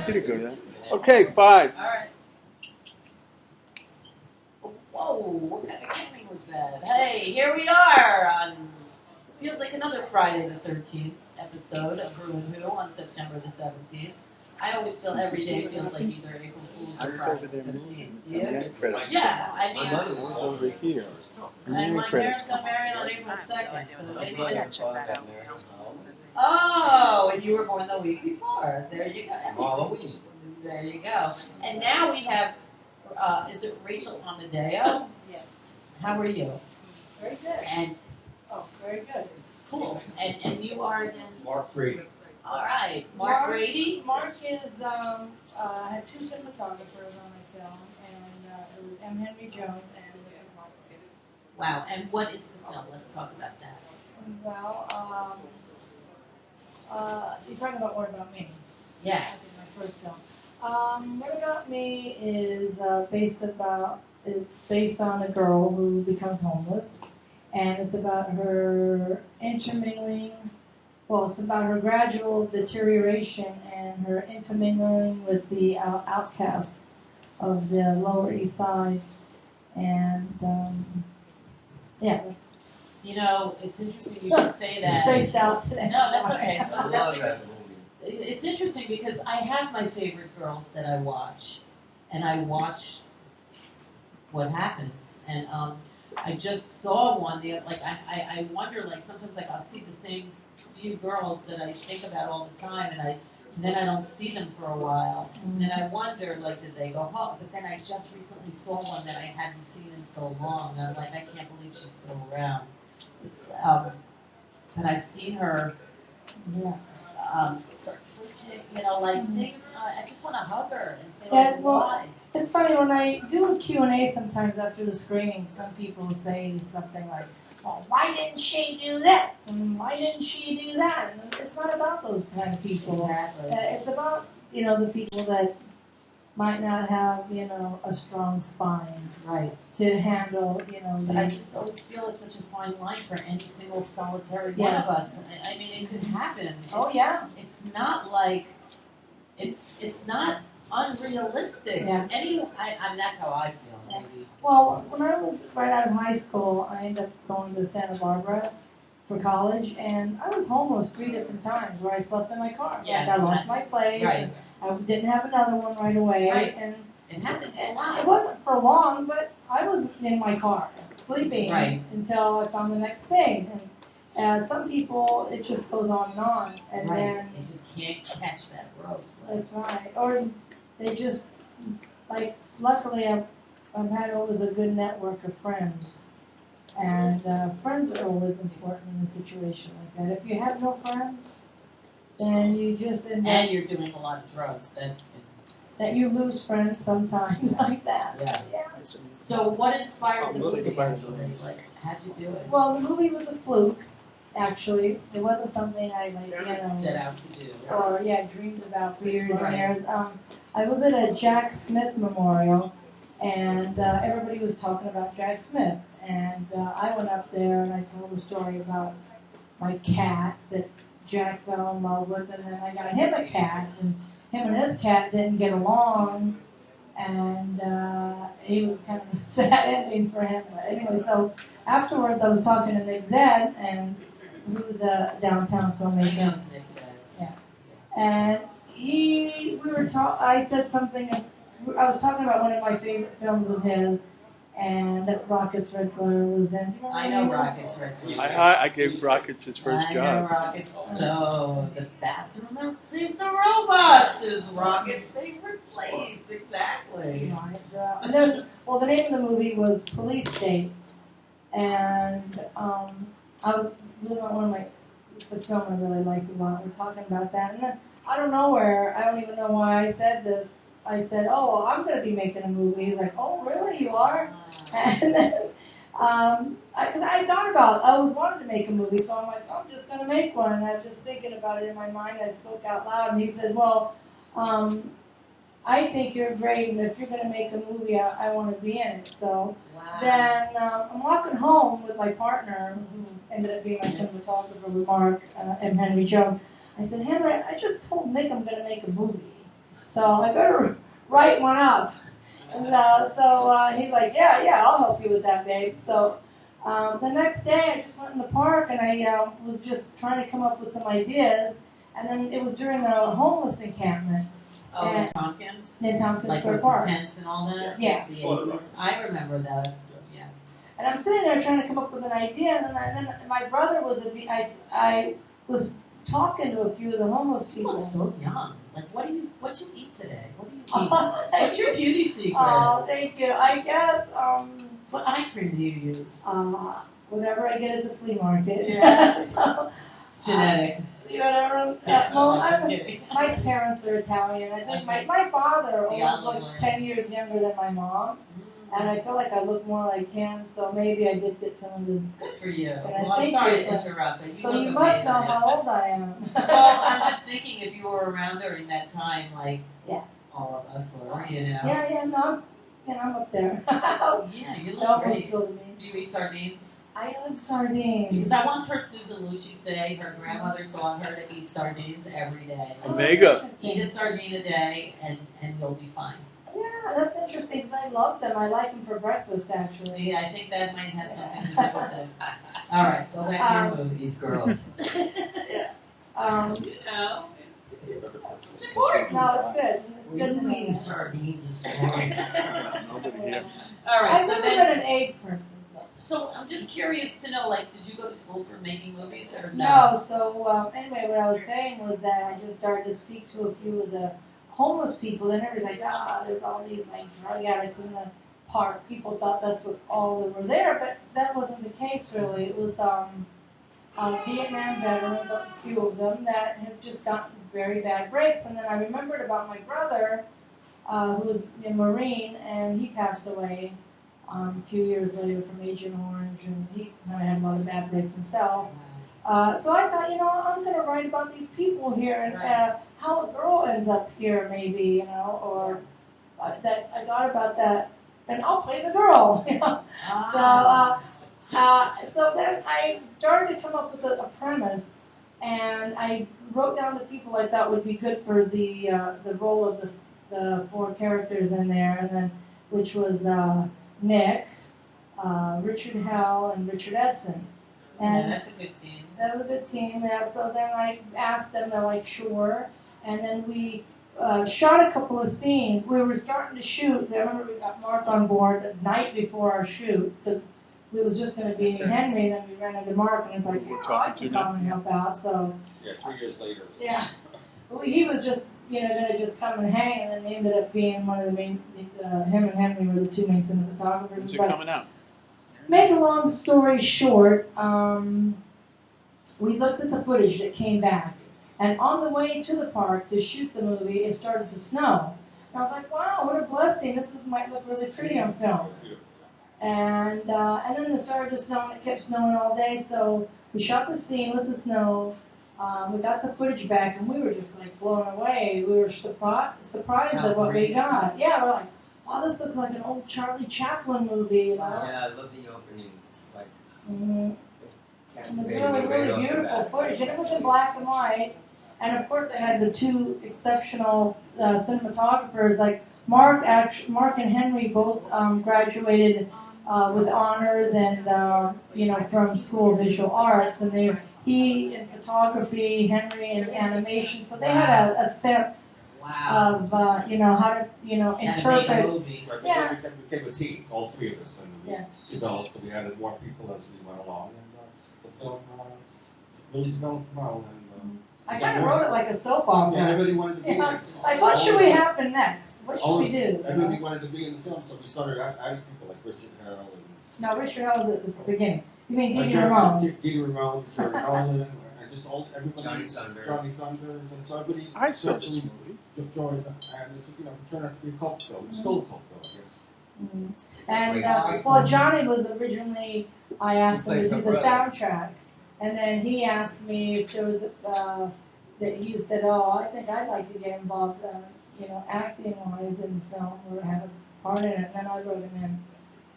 did it good, huh? Okay, 5. All right. Whoa, what kind of timing was that? Hey, here we are on, feels like another Friday the 13th episode of rew-who on September the 17th. I always feel every day feels like either April Fool's or Friday the 13th. Yeah, I mean, Over here. and my parents got married on April 2nd, so maybe they're... Check that out. Oh, and you were born the week before. There you go. Halloween. There you go. And now we have, is it RaChaeL AmoDeO? Yeah. How are you? Very good. And Very good. cool. And you are again? Mark Brady. All right. Mark Brady? Mark is, had 2 cinematographers on my film, and it was M. Henry Jones and Mark Brady. Wow. And what is the film? Let's talk about that. Well, you're talking about What About Me? Yeah. That was my first film. What About Me is based on a girl who becomes homeless, and it's about her intermingling. Well, it's about her gradual deterioration and her intermingling with the outcasts of the Lower East Side, and yeah. You know, it's interesting you should say that. Spaced out today. No, that's okay. So I that's love because that movie. it's interesting because I have my favorite girls that I watch, and I watch what happens. And I just saw one. I wonder, like sometimes like I'll see the same few girls that I think about all the time, and then I don't see them for a while. And then I wonder, like, did they go home? But then I just recently saw one that I hadn't seen in so long. I'm like, I can't believe she's still around. It's and I've seen her start twitching, you know, like things. I just want to hug her and say, like, why? It's funny when I do a Q&A sometimes after the screening. Some people say something like, "Well, why didn't she do this? And why didn't she do that?" And it's not about those kind of people. Exactly. It's about the people that might not have a strong spine, Right. to handle But I just always feel it's such a fine line for any single solitary one of us. I mean, it could happen. It's not like it's not unrealistic. Yeah. I mean, that's how I feel. Maybe. Well, when I was right out of high school, I ended up going to Santa Barbara for college, and I was homeless 3 different times where I slept in my car. Yeah, I lost my place. Right. I didn't have another one right away. Right. And It happens a it lot. wasn't for long, but I was in my car sleeping until I found the next thing. And some people, it just goes on, and then they just can't catch that rope. that's right. Or they just luckily I've had always a good network of friends. And friends are always important in a situation like that. If you have no friends, then you just end up... And you're doing a lot of drugs. That you lose friends sometimes like that. Yeah. So what inspired the movie, actually? Like, how'd you do it? Well, the movie was a fluke, actually. It wasn't something I, set out to do. Or, dreamed about for years and years. I was at a Jack Smith memorial, and everybody was talking about Jack Smith. And I went up there and I told a story about my cat that Jack fell in love with, and then I got him a cat, and him and his cat didn't get along, and he was kind of a sad ending for him. But anyway, so afterwards I was talking to Nick Zed, and who's a downtown filmmaker. I know Nick Zed. Yeah. And I said something, I was talking about one of my favorite films of his, and that Rocket's Red Glare was in. I know Rocket's Red Glare. I gave Rockets his first job. I know Rocket's. So the bathroom of Save the Robots is Rocket's favorite place. Exactly. Right. And then, the name of the movie was Police State, and I was it's a film I really liked a lot. We're talking about that, and then out of nowhere, I don't even know why I said this. I said, "Oh, I'm going to be making a movie." He's like, "Oh, really? You are?" And then, I thought about I always wanted to make a movie, so I'm like, I'm just going to make one. And I was just thinking about it in my mind. I spoke out loud, and he said, "Well, I think you're great, and if you're going to make a movie, I want to be in it." So then I'm walking home with my partner, who ended up being my cinematographer with Mark, M. Henry Jones. I said, "Henry, I just told Nick I'm going to make a movie." So I better write one up. And he's like, yeah, I'll help you with that, babe. So the next day I just went in the park and I was just trying to come up with some ideas. And then it was during the homeless encampment. Oh, in Tompkins? In Tompkins like Square with Park. The tents and all that? Yeah. The 80s. I remember that. Yeah. And I'm sitting there trying to come up with an idea, and then my brother I was talking to a few of the homeless You people. look so young. Like, what you eat today? What do you eat? What's your beauty secret? Oh, thank you. I guess, What eye cream do you use? whatever I get at the flea market. Yeah. So, It's genetic. Whatever. My parents are Italian. I think my father was like 10 years younger than my mom. And I feel like I look more like him, so maybe I did get some of this. Good for you. Well, I'm sorry to interrupt, but so you must know how old I am. Well, I'm just thinking if you were around during that time, like all of us were, you know. No, I'm up there. Yeah, you look great. To me. Do you eat sardines? I love sardines. Because I once heard Susan Lucci say her grandmother taught her to eat sardines every day. Omega. Eat a sardine a day and you'll be fine. Yeah, that's interesting because I love them. I like them for breakfast, actually. See, I think that might have something to do with it. All right, go back to your movies, girls. You know, it's important. No, it's good. It's good to eating me. sardines this morning. Nobody here. All right, I've so never then. been an egg person. So I'm just curious to know, like, did you go to school for making movies or No, so anyway, what I was saying was that I just started to speak to a few of the homeless people, and everybody's like, there's all these like drug addicts in the park. People thought that's what all that were there, but that wasn't the case really. It was Vietnam veterans, a few of them, that have just gotten very bad breaks. And then I remembered about my brother, who was a Marine, and he passed away a few years later from Agent Orange, and he kind of had a lot of bad breaks himself. So I thought, I'm going to write about these people here and how a girl ends up here, maybe, or that I thought about that, and I'll play the girl. So then I started to come up with a premise, and I wrote down the people I thought would be good for the role of the four characters in there, and then which was Nick, Richard Hell, and Richard Edson. And that's a good team. That was a good team. Yeah. So then I asked them, they're like, sure. And then we shot a couple of scenes. We were starting to shoot. I remember we got Mark on board the night before our shoot because it was just going to be me and Henry. And then we ran into Mark, and it's like, I can come and help out. So 3 years later. Yeah. He was just, going to just come and hang, and then they ended up being one of the main. Him and Henry were the two main cinematographers. When's it coming out? Make a long story short, we looked at the footage that came back, and on the way to the park to shoot the movie, it started to snow. And I was like, wow, what a blessing. Might look really pretty on film. And then it started to snow, and it kept snowing all day, so we shot the scene with the snow. We got the footage back, and we were just like blown away. We were surprised at what we got. Yeah, we're like, wow, this looks like an old Charlie Chaplin movie, Yeah, I love the opening. It's like It was really, really beautiful footage, and it was in black and white. And of course, they had the two exceptional cinematographers. Like Mark and Henry both graduated with honors and from School of Visual Arts, and he in photography, Henry in animation. So they had a sense of how to interpret. Make a movie. Yeah. We became a team, all three of us, and we developed. We added more people as we went along, and the film really developed well. And I kind of wrote it like a soap opera. yeah, everybody wanted to be in the film. Like, what should we happen next? What should we do? Everybody wanted to be in the film, so we started adding people like Richard Hell and. No, Richard Hell was at the beginning. You mean Didi Ramone? Didi Ramone, Jerry Nolan, and just everybody. Johnny Thunder. Johnny Thunder, and so everybody. I saw this virtually movie. joined, and it's turned out to be a cult film. It's still a cult film, I guess. Mm-hmm. And Johnny was originally, I asked him to do the soundtrack, and then he asked me if there was that he said, I think I'd like to get involved, acting wise in the film or have a part in it, and then I wrote him in.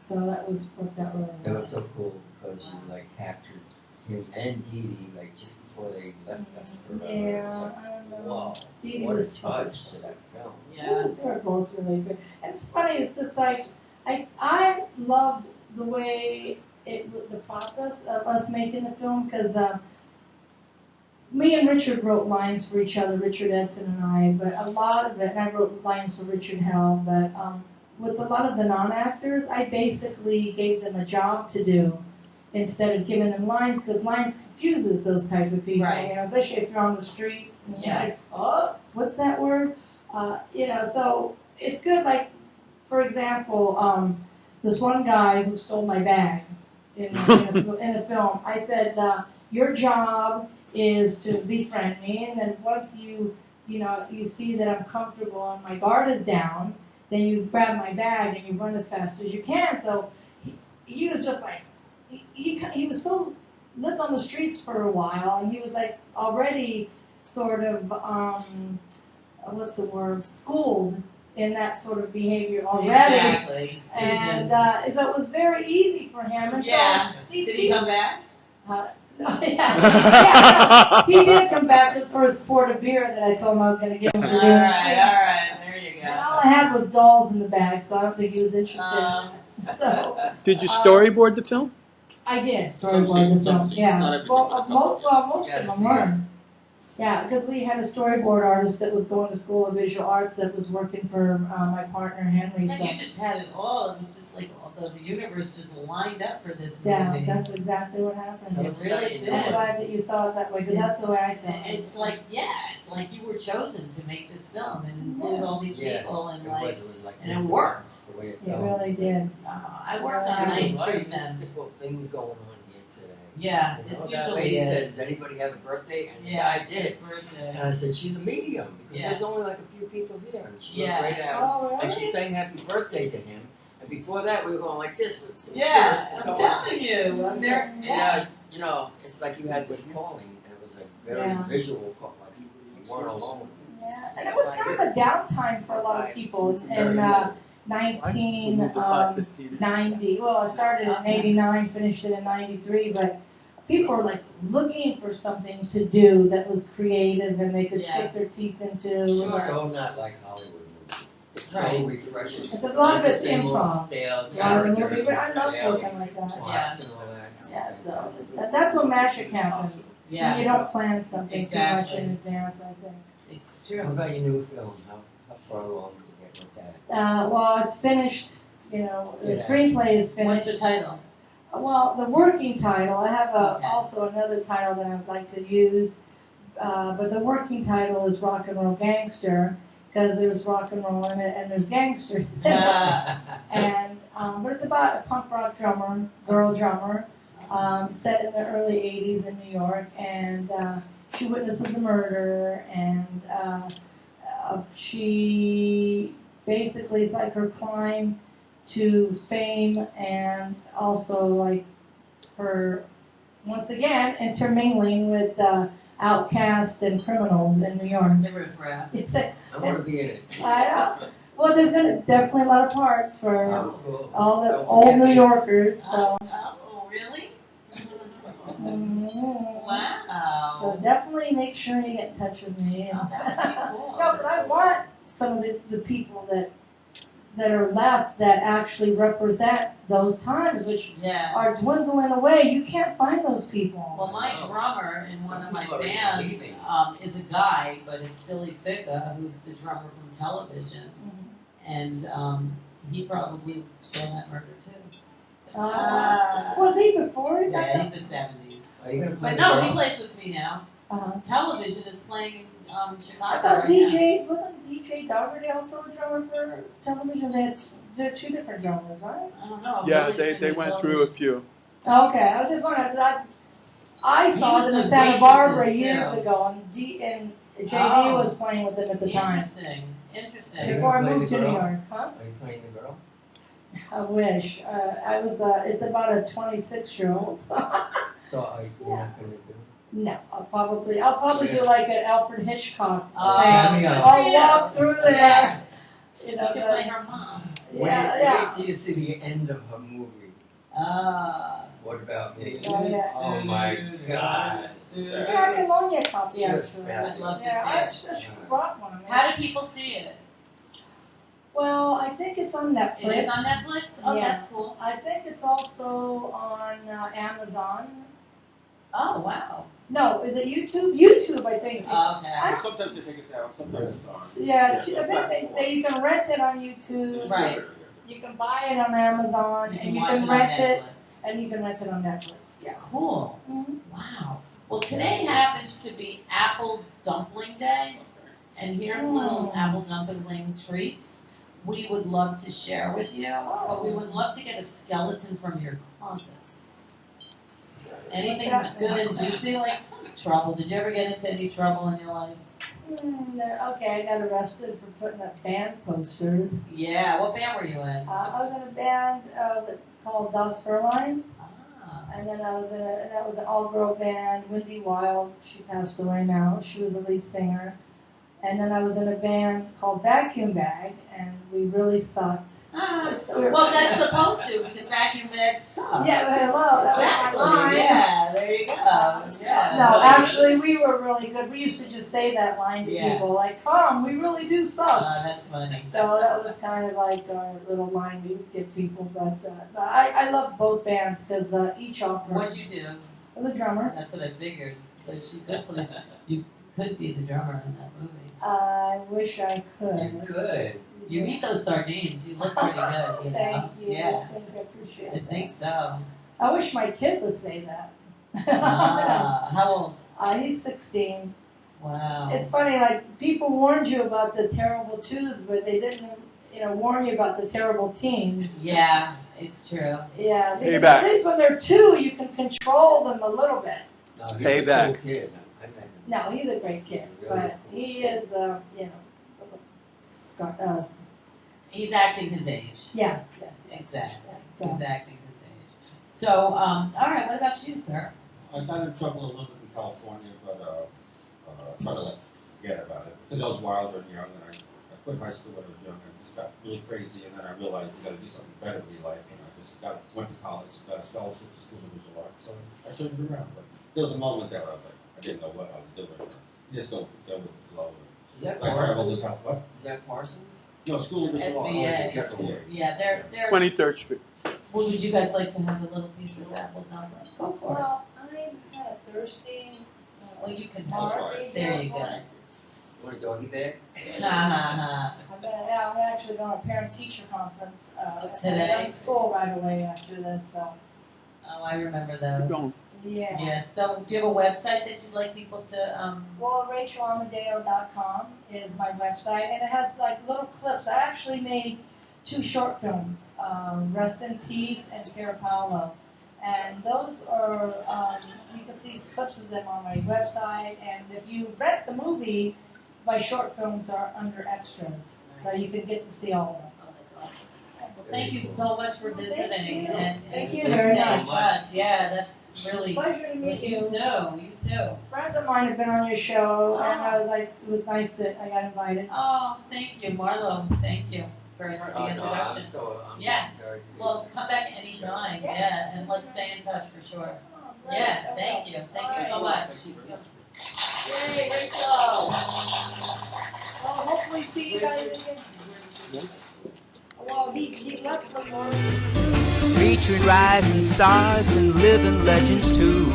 So that worked out really well. It was so cool because you captured him and Dee Dee just before they left us. Yeah, I don't know. Wow. Phoebe What a was so touch to that film. Yeah. They were both really good. And it's funny, it's just like, I loved the way the process of us making the film, because me and Richard wrote lines for each other, Richard Edson and I, but a lot of it, and I wrote lines for Richard Hell, but with a lot of the non-actors, I basically gave them a job to do instead of giving them lines, because lines confuses those type of people, Right. you know, especially if you're on the streets, and Yeah. you're like, oh, what's that word? You know, so it's good, like, for example, this one guy who stole my bag in a film, I said, your job is to befriend me, and then once you see that I'm comfortable and my guard is down, then you grab my bag and you run as fast as you can. So he was just like, he was so lived on the streets for a while, and he was like already sort of what's the word, schooled in that sort of behavior already. Exactly. And Seasoned. so it was very easy for him. And Yeah. so Did he come back? yeah, he did come back for his quart of beer that I told him I was going to give him. All right. There you And go. all I had was dolls in the bag, so I don't think he was interested. So Did you storyboard the film? I did Some storyboard the scenes, some film. scenes, Yeah, not everything. most of Gotta them see were. Yeah, because we had a storyboard artist that was going to School of Visual Arts that was working for my partner Henry. And So you just had it all. It was just like the universe just lined up for this yeah, movie. that's exactly what happened. Tell It us really about it. did. I'm glad that you saw it that way, because that's the way I felt. It's like, it's like you were chosen to make this film and include all these Yeah, people and It like, was like and it mystical, worked. The way it It felt. really did. I worked on Yeah. Main There's a lot of Street then. mystical things going on here today. Yeah, You know, it that usually lady is. said, does anybody have a birthday? And Yeah, I did. his birthday. And I said, she's a medium, because Yeah. there's only like a few people here. And she Yeah. looked right at him. Oh, And she really? sang happy birthday to him. And before that, we were going like this with some Yeah, spirits I'm going. telling you. I'm there. Yeah, you know, it's like you had this calling, and it was a very Yeah. visual call, like you weren't alone. Yeah, and it was kind of a downtime for a lot of people in Very good. 1990. Well, I started in '89, finished it in '93, but people were like looking for something to do that was creative and they could Yeah. stick their teeth into. It's Sure. so not like Hollywood movies. It's Right. so refreshing. It's a lot of the it's same old improv. stale A lot of the characters movie, but I and love stale working like that. plots and all that. It's Yeah, fantastic. so that's what magic happens. Yeah, You don't plan something Exactly. too much in advance, I think. it's What true. about your new film? How far along did you get with that? Well, it's finished. You know, the Yeah. screenplay is finished. What's the title? Well, the working title, I have Okay. also another title that I'd like to use, but the working title is Rock and Roll Gangster, because there's rock and roll in it and there's gangsters. And but it's about a punk rock drummer, girl drummer, set in the early '80s in New York, and she witnesses the murder, and she basically, it's like her climb to fame, and also like her, once again, intermingling with outcasts and criminals in New York. The Riff Raff. It's I want to be in it. I know. Well, there's definitely a lot of parts for Oh, cool. all the Don't old forget New me. Yorkers. So, Oh, really? mhm. so Wow. definitely make sure you get in touch with me. Oh, that would be cool. No, but I want some of the people that are left that actually represent those times, which Yeah. are dwindling away. You can't find those people. Well, my drummer in one Some of my people are bands leaving. is a guy, but it's Billy Ficca, who's the drummer from Television, and he probably saw that murder too. Was he before? Yeah, he's the 70s. Are you gonna play But the no, girl? he plays with me now. Television is playing in I Chicago thought right DJ wasn't DJ Dougherty also a drummer for Television? There's two different drummers, right? now. I don't know. Yeah, Billy's they been in went through a Television. few. Okay, I was just wondering because I He saw was them the in Santa waitresses, Barbara too. years ago, and JD Oh. was playing with them at the time Interesting. Interesting. Yeah. before I Play moved the to New girl? York. Huh? Are you playing the girl? I wish. I was. It's about a 26-year-old. So you're not gonna do No, I'll probably do like an Alfred Hitchcock Oh, thing. yeah. I'll walk through there. Yeah. You know, You can play her mom. it. yeah. Wait till you see the end of her movie. What about me? Oh, yeah. Oh my God. Yeah, I can loan you a copy Just actually. bad. I'd love to Yeah, I see it. just brought one. How do people see it? Well, I think it's on Netflix. It is on Netflix? Oh, Yeah. that's cool. I think it's also on Amazon. Oh, wow. No, is it YouTube? YouTube, I think. Okay. Sometimes they take it down, sometimes it's on. Yeah, it's I back think and forth. you can rent it on YouTube. It's Right. good. You can buy it on Amazon, You and can you watch can it on rent it, Netflix. and you can rent it on Netflix. Yeah. Cool. Mhm. Wow. Well, today happens to be Apple Dumpling Day, and here's little Apple Dumpling treats we would love to share with you, but we would love to get a skeleton from your closets. Anything good and juicy, like some trouble? Did you ever get into any trouble in your life? Okay, I got arrested for putting up band posters. Yeah. What band were you in? I was in a band called Das Furline, Ah. and then that was an all-girl band, Wendy Wild. She passed away now. She was the lead singer. And then I was in a band called Vacuum Bag, and we really sucked. Well, that's supposed to, because vacuum bags suck. Yeah, well, that Exactly. was my line. Yeah, there you go. Yeah. No, actually, we were really good. We used to just say that line to Yeah. people, like, "Come, we really do suck." That's funny. So that was kind of like our little line we would give people. But I love both bands because each offered. What'd you do? I was a drummer. That's what I figured. So she could play. You could be the drummer in that movie. I wish I could. You could. You eat those sardines. You look pretty good. You know. Thank you. Yeah. I appreciate I it. think so. I wish my kid would say that. How old? He's 16. Wow. It's funny, like, people warned you about the terrible twos, but they didn't, warn you about the terrible teens. Yeah, it's true. Yeah, because Payback. at least when they're two, you can control them a little bit. No, he's a Payback. cool kid. I met him. No, he's a great kid, but he is, He's acting his age. yeah. Exactly. So. He's acting his age. So, all right. What about you, sir? I got in trouble a little bit in California, but try to forget about it because I was wilder and young, and I quit high school when I was young and just got really crazy, and then I realized you got to do something better with your life, and I just went to college, got a scholarship to School of Visual Arts, so I turned it around. But there was a moment there where I was like, I didn't know what I was doing. You just don't go with the flow. Is that I traveled Parsons? this out. What? Is that Parsons? No, School of Visual Arts. SVA. SVA. Yeah, they're. 23rd Street. Well, would you guys like to have a little piece of apple dumpling? Go for it. Well, I'm kind of thirsty. Well, you can I'll have try it. it. There you go. Thank You want a doggy bag? Ha ha I'm actually going to a parent-teacher conference Today? I'm in school right away after this, so, ha. Oh, I remember Keep those. going. yeah. Yeah. So, do you have a website that you'd like people to? Well, RaChaeLAmadeo.com is my website, and it has like little clips. I actually made 2 short films, Rest in Peace and Pier Paolo. And those are, you can see clips of them on my website, and if you rent the movie, my short films are under extras, so you can get to see all of them. Oh, that's awesome. Well, thank you so much for visiting. Thank you. And Thank you and very stay in much. touch. Yeah, that's really. Pleasure to meet You you. too. You too. Friends of mine have been on your show, and I was like, it was nice that I got invited. Oh, thank you, Marlo. Thank you for the No, introduction. I'm Yeah. very Well, come back anytime. Yeah, and let's stay in touch for sure. Oh, great. Yeah, Okay. thank you. Thank you so All much. you very much. Yay, RaChaeL. Well, hopefully see you guys again. Well, he left for more. Featuring rising stars and living legends too.